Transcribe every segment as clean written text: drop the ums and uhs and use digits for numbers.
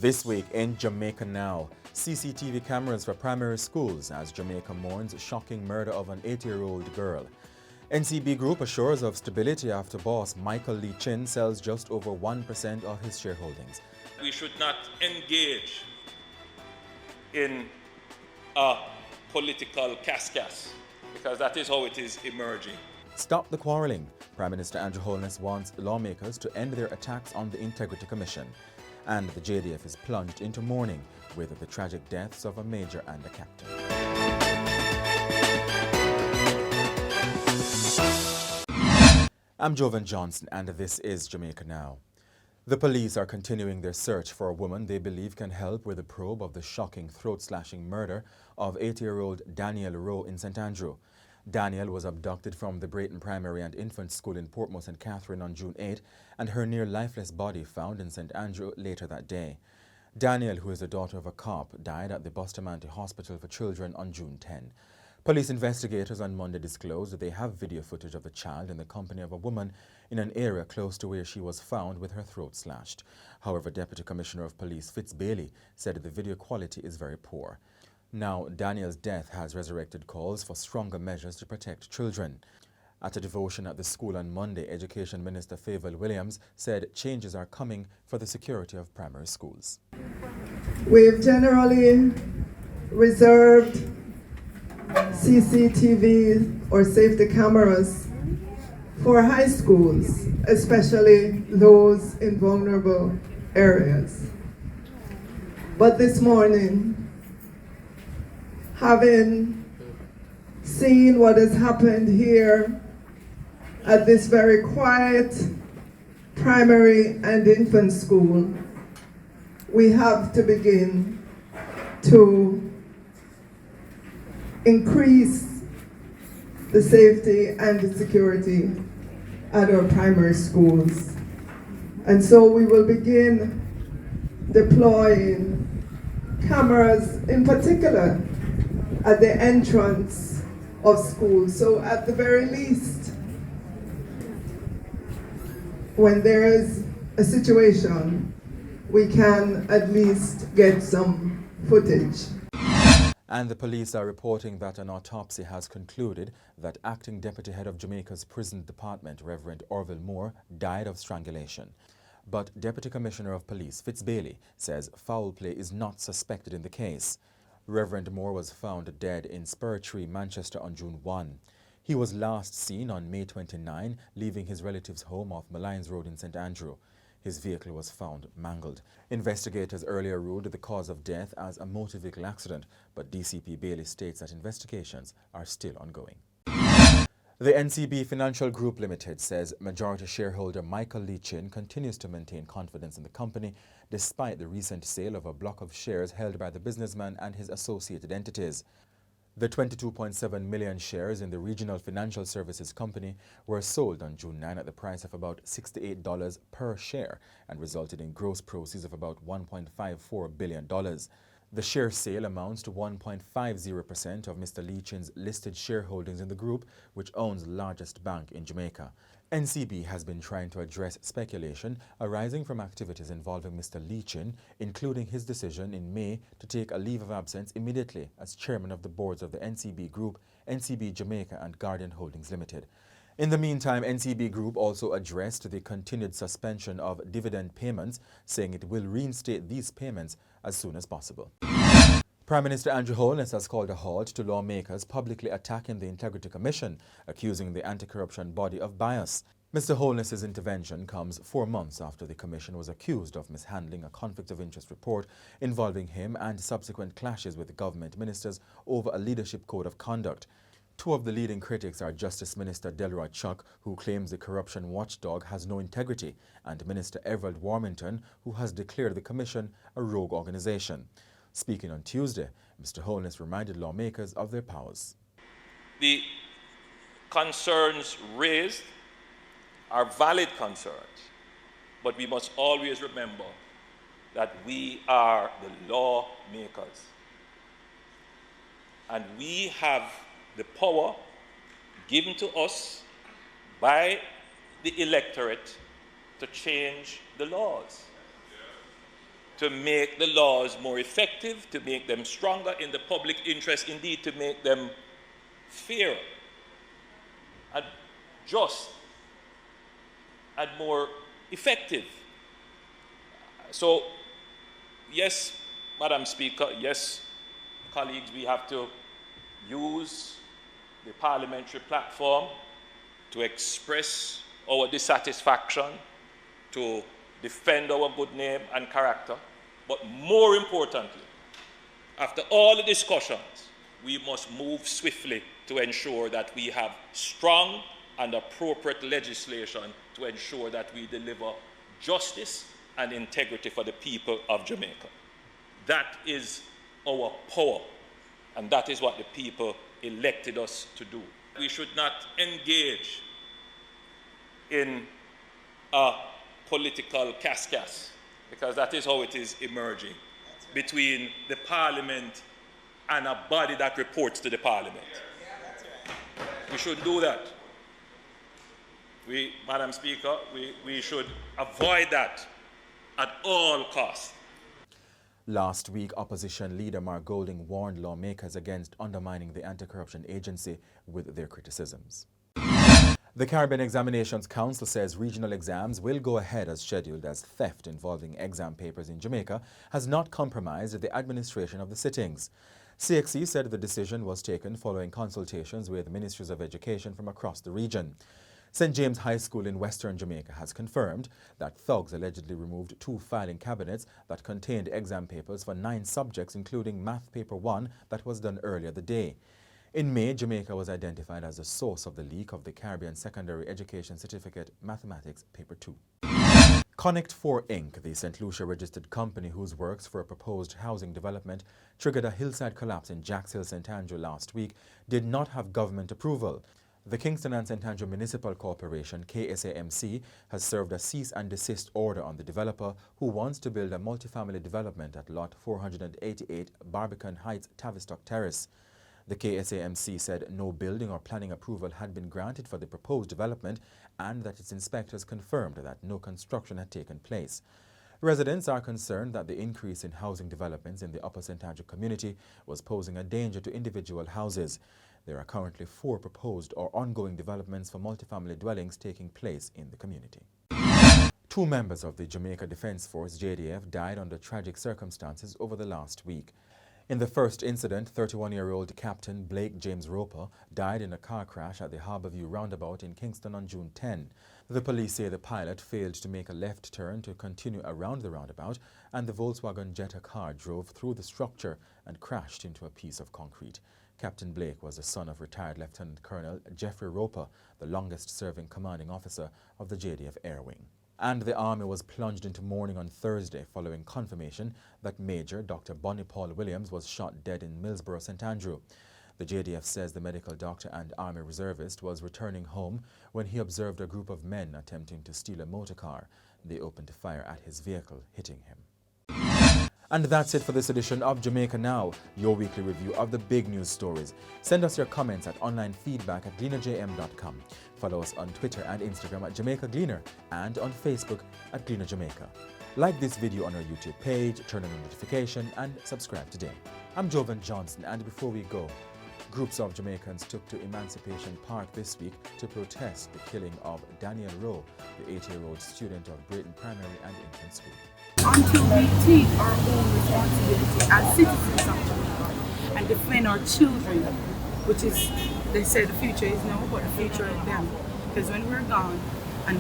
This week in Jamaica Now, CCTV cameras for primary schools as Jamaica mourns shocking murder of an 80-year-old girl. NCB Group assures of stability after boss Michael Lee Chin sells just over 1% of his shareholdings. We should not engage in a political cascas because that is how it is emerging. Stop the quarrelling. Prime Minister Andrew Holness wants lawmakers to end their attacks on the Integrity Commission. And the JDF is plunged into mourning with the tragic deaths of a major and a captain. I'm Jovan Johnson and this is Jamaica Now. The police are continuing their search for a woman they believe can help with the probe of the shocking throat-slashing murder of 80-year-old Daniel Rowe in St. Andrew. Daniel was abducted from the Brayton Primary and Infant School in Portmore St. Catherine on June 8 and her near-lifeless body found in St. Andrew later that day. Daniel, who is the daughter of a cop, died at the Bustamante Hospital for Children on June 10. Police investigators on Monday disclosed that they have video footage of the child in the company of a woman in an area close to where she was found with her throat slashed. However, Deputy Commissioner of Police Fitz Bailey said that the video quality is very poor. Now, Daniel's death has resurrected calls for stronger measures to protect children. At a devotion at the school on Monday, Education Minister Favour Williams said changes are coming for the security of primary schools. We've generally reserved CCTV or safety cameras for high schools, especially those in vulnerable areas. But this morning, having seen what has happened here at this very quiet primary and infant school, we have to begin to increase the safety and the security at our primary schools. And so we will begin deploying cameras in particular at the entrance of schools. So at the very least, when there is a situation, we can at least get some footage. And the police are reporting that an autopsy has concluded that acting deputy head of Jamaica's prison department, Reverend Orville Moore, died of strangulation. But Deputy Commissioner of Police Fitz Bailey says foul play is not suspected in the case. Reverend Moore was found dead in Spur Tree, Manchester on June 1. He was last seen on May 29, leaving his relative's home off Malines Road in St. Andrew. His vehicle was found mangled. Investigators earlier ruled the cause of death as a motor vehicle accident, but DCP Bailey states that investigations are still ongoing. The NCB Financial Group Limited says majority shareholder Michael Lee Chin continues to maintain confidence in the company despite the recent sale of a block of shares held by the businessman and his associated entities. The 22.7 million shares in the Regional Financial Services Company were sold on June 9 at the price of about $68 per share and resulted in gross proceeds of about $1.54 billion. The share sale amounts to 1.50% of Mr. Lee Chin's listed shareholdings in the group, which owns the largest bank in Jamaica. NCB has been trying to address speculation arising from activities involving Mr. Lee Chin, including his decision in May to take a leave of absence immediately as chairman of the boards of the NCB Group, NCB Jamaica and Guardian Holdings Limited. In the meantime, NCB Group also addressed the continued suspension of dividend payments, saying it will reinstate these payments as soon as possible. Prime Minister Andrew Holness has called a halt to lawmakers publicly attacking the Integrity Commission, accusing the anti-corruption body of bias. Mr. Holness's intervention comes 4 months after the Commission was accused of mishandling a conflict of interest report involving him and subsequent clashes with government ministers over a leadership code of conduct. Two of the leading critics are Justice Minister Delroy Chuck, who claims the corruption watchdog has no integrity, and Minister Everald Warmington, who has declared the Commission a rogue organization. Speaking on Tuesday, Mr. Holness reminded lawmakers of their powers. The concerns raised are valid concerns, but we must always remember that we are the lawmakers. And we have the power given to us by the electorate to change the laws. to make the laws more effective, to make them stronger in the public interest, indeed to make them fairer and just and more effective. So, yes, Madam Speaker, yes, colleagues, we have to use the parliamentary platform to express our dissatisfaction, to defend our good name and character, but more importantly, after all the discussions, we must move swiftly to ensure that we have strong and appropriate legislation to ensure that we deliver justice and integrity for the people of Jamaica. That is our power, and that is what the people elected us to do. We should not engage in a political cascas, because that is how it is emerging between the parliament and a body that reports to the parliament. We shouldn't do that. Madam Speaker, we should avoid that at all costs. Last week, opposition leader Mark Golding warned lawmakers against undermining the anti-corruption agency with their criticisms. The Caribbean Examinations Council says regional exams will go ahead as scheduled, as theft involving exam papers in Jamaica has not compromised the administration of the sittings. CXC said the decision was taken following consultations with ministries of education from across the region. St. James High School in Western Jamaica has confirmed that thugs allegedly removed 2 filing cabinets that contained exam papers for 9 subjects, including Math Paper 1 that was done earlier the day. In May, Jamaica was identified as the source of the leak of the Caribbean Secondary Education Certificate Mathematics Paper 2. Connect4 Inc., the St. Lucia registered company whose works for a proposed housing development triggered a hillside collapse in Jacks Hill, St. Andrew last week, did not have government approval. The Kingston and St. Andrew Municipal Corporation, KSAMC, has served a cease and desist order on the developer who wants to build a multifamily development at Lot 488 Barbican Heights, Tavistock Terrace. The KSAMC said no building or planning approval had been granted for the proposed development and that its inspectors confirmed that no construction had taken place. Residents are concerned that the increase in housing developments in the Upper St. Andrew community was posing a danger to individual houses. There are currently 4 proposed or ongoing developments for multifamily dwellings taking place in the community. 2 members of the Jamaica Defence Force, JDF, died under tragic circumstances over the last week. In the first incident, 31-year-old Captain Blake James Roper died in a car crash at the Harbourview roundabout in Kingston on June 10. The police say the pilot failed to make a left turn to continue around the roundabout, and the Volkswagen Jetta car drove through the structure and crashed into a piece of concrete. Captain Blake was the son of retired Lieutenant Colonel Jeffrey Roper, the longest-serving commanding officer of the JDF Air Wing. And the Army was plunged into mourning on Thursday following confirmation that Major Dr. Bonnie Paul Williams was shot dead in Millsborough, St. Andrew. The JDF says the medical doctor and Army reservist was returning home when he observed a group of men attempting to steal a motor car. They opened fire at his vehicle, hitting him. And that's it for this edition of Jamaica Now, your weekly review of the big news stories. Send us your comments at onlinefeedback@gleanerjm.com. Follow us on Twitter and Instagram at Jamaica Gleaner and on Facebook at Gleaner Jamaica. Like this video on our YouTube page, turn on the notification and subscribe today. I'm Jovan Johnson, and before we go, groups of Jamaicans took to Emancipation Park this week to protest the killing of Daniel Rowe, the 8-year-old student of Brayton Primary and Infant School. Until we take our own responsibility as citizens of Jamaica and defend our children, which is, they say the future is now, but the future is them. Because when we're gone, and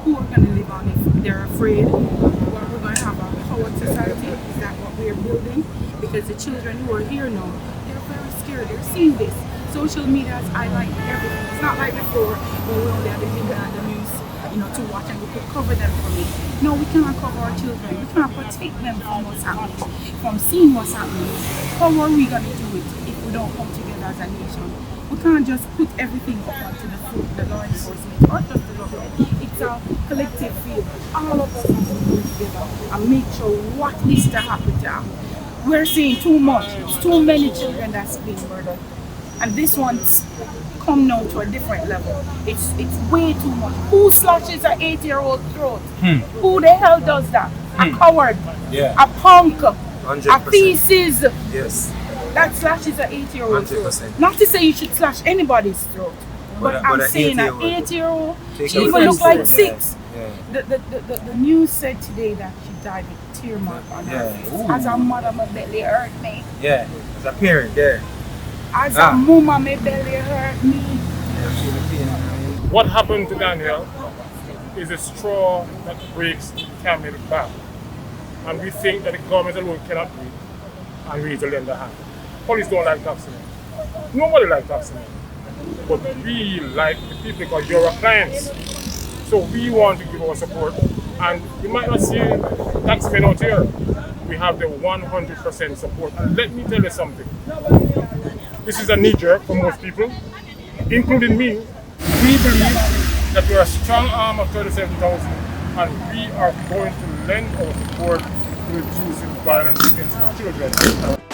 who are going to live on if they're afraid? Well, we're going to have a coward society. Is that what we're building? Because the children who are here now, they're very scared. They're seeing this. Social media has highlighted everything. It's not like before when we only had the media and the news, to watch and we could cover them for me. No, we cannot cover our children. We cannot protect them from what's happening, from seeing what's happening. How are we going to do it if we don't come together as a nation? We can't just put everything up onto the law enforcement or just the government. It's a collective field. All of us have to go together and make sure what is to happen to them. We're seeing too much. It's too many children that's being murdered. And this one's come now to a different level. It's way too much. Who slashes an 8-year-old throat? Who the hell does that? a coward, a punk, 100%. a feces. Yes. That slashes an 8-year-old throat. 100%. Not to say you should slash anybody's throat, but I'm saying an 8-year-old, she even look like 6. Yeah. The news said today that she died with tear mark on her face. As a mother, my belly hurt me. Yeah, as a parent, yeah. As a mama, my belly hurt me. What happened to Daniel is a straw that breaks the camel's back. And we think that the government alone cannot do it, and we need to lend a hand. Police don't like taxing. Nobody likes taxing. But we like the people because you're our clients. So we want to give our support. And you might not see taxmen out here. We have the 100% support. And let me tell you something. This is a knee-jerk for most people, including me. We believe that we're a strong arm of 37,000 and we are going to lend our support to reducing violence against our children.